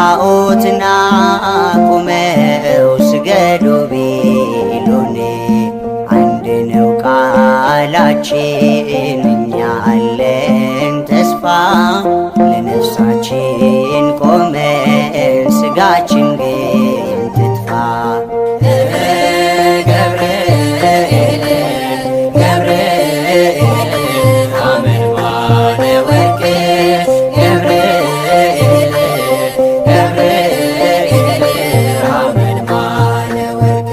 ጣዖትና ቁመው ስገዱ ቢሉን አንድ ነው ቃላችን እኛ አለን ተስፋ ለነፍሳችን ቆመን ስጋችን ግን ትጥፋ። ገብርኤል ገብርኤል ሐመልማለ ወርቅ ገብርኤል ገብርኤል ሐመልማለ ወርቅ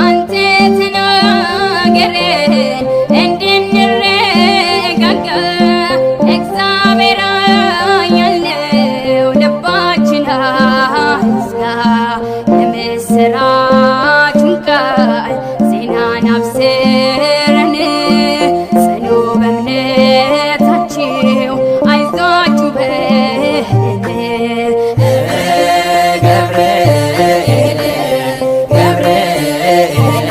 አንተ ተናገረን እንድንረጋጋ እግዚአብሔር ያለው ልባችን አይዝጋ። የምስራቹን ቃል ዜናን አብስረን ጽኑ በእምነታችሁ አይዟችሁ በለን። ገብርኤል ገብርኤል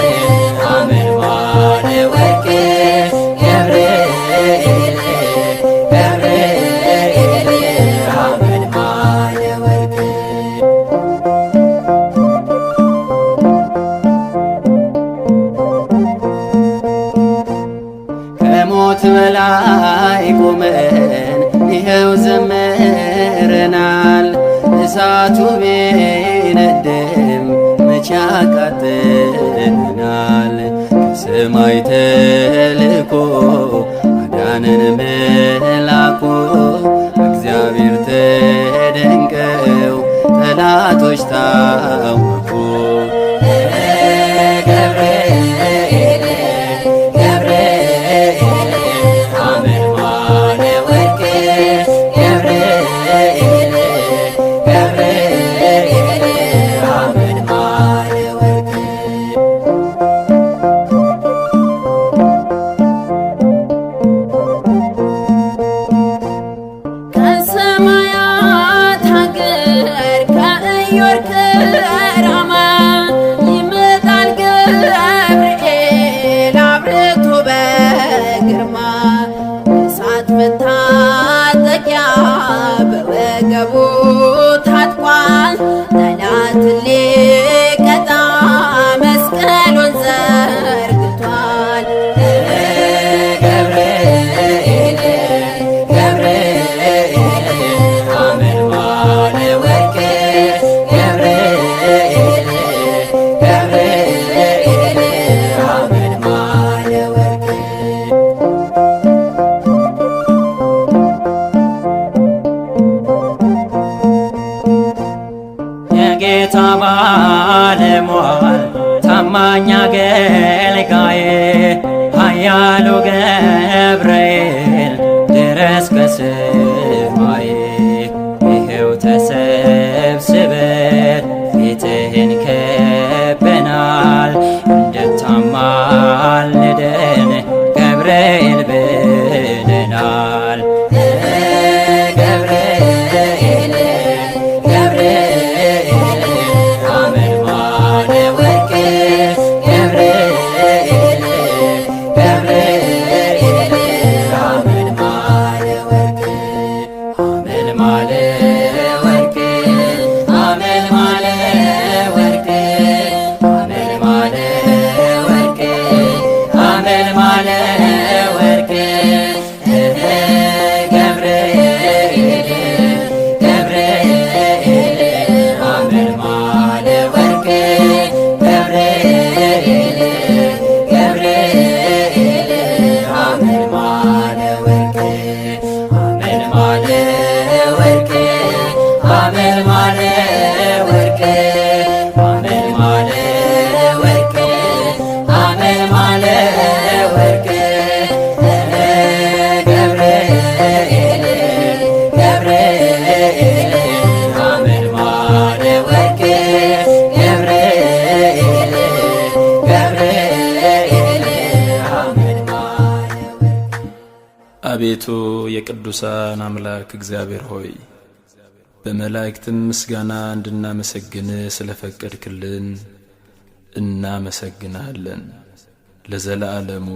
ሐመልማለ ወርቅ ገብርኤል ገብርኤል ሐመልማለ ወርቅ ከሞት በላይ ቆመን ይኸው ዘምረናል። እሳቱ ቢነድም መቼ ያቃጥለናል? ከሰማይ ተልኮ አዳነን መላኩ እግዚአብሔር ተደንቀው ጠላቶች ታወኩ። ገብርኤል ገብርኤል ሐመልማለ ወርቅ ገብርኤል ገብርኤል ሐመልማለ ወርቅ ከሰማያት ሀገር ከኢዮር ከራማ ይመጣል ገብርኤል አብርቶ በግርማ እሳት መታጠቂያ በወገቡ ታጥቋል። ጠላትን ሊቀጣ መስቀሉን ዘርግቷል። ገብርኤል ገብርኤል ሐመልማለ ወርቅ ገብርኤል ገብርኤል ሐመልማለ ወርቅ የጌታ ባለሟል ታማኝ አገልጋዬ ኃያሉ ገብርኤል ድረስ ከሰማይ ይኸው ተሰብስበን ፊትህን ከበናል። እንድታማልደን ገብርኤል ብለናል። ገብርኤል ገብርኤል ሐመልማለ ወርቅ ገብርኤል ገብርኤል ሐመልማለ ወርቅ ሐመልማለ ወርቅ ሐመልማለ ወርቅ ሐመልማለ ወርቅ ሐመልማለ ወርቅ ገብርኤል ገብርኤል ሐመልማለ ወርቅ ገብርኤል ገብርኤል ሐመልማለ ወርቅ ሐመልማለ ወርቅ ሐመልማለ ወርቅ ሐመልማለ ወርቅ ሐመልማለ ወርቅ ገብርኤል ገብርኤል ሐመልማለ ወርቅ ገብርኤል ገብርኤል ሐመልማለ ወርቅ። አቤቱ የቅዱሳን አምላክ እግዚአብሔር ሆይ በመላእክትም ምስጋና እንድናመሰግን ስለፈቀድክልን እናመሰግናለን። ለዘላለሙ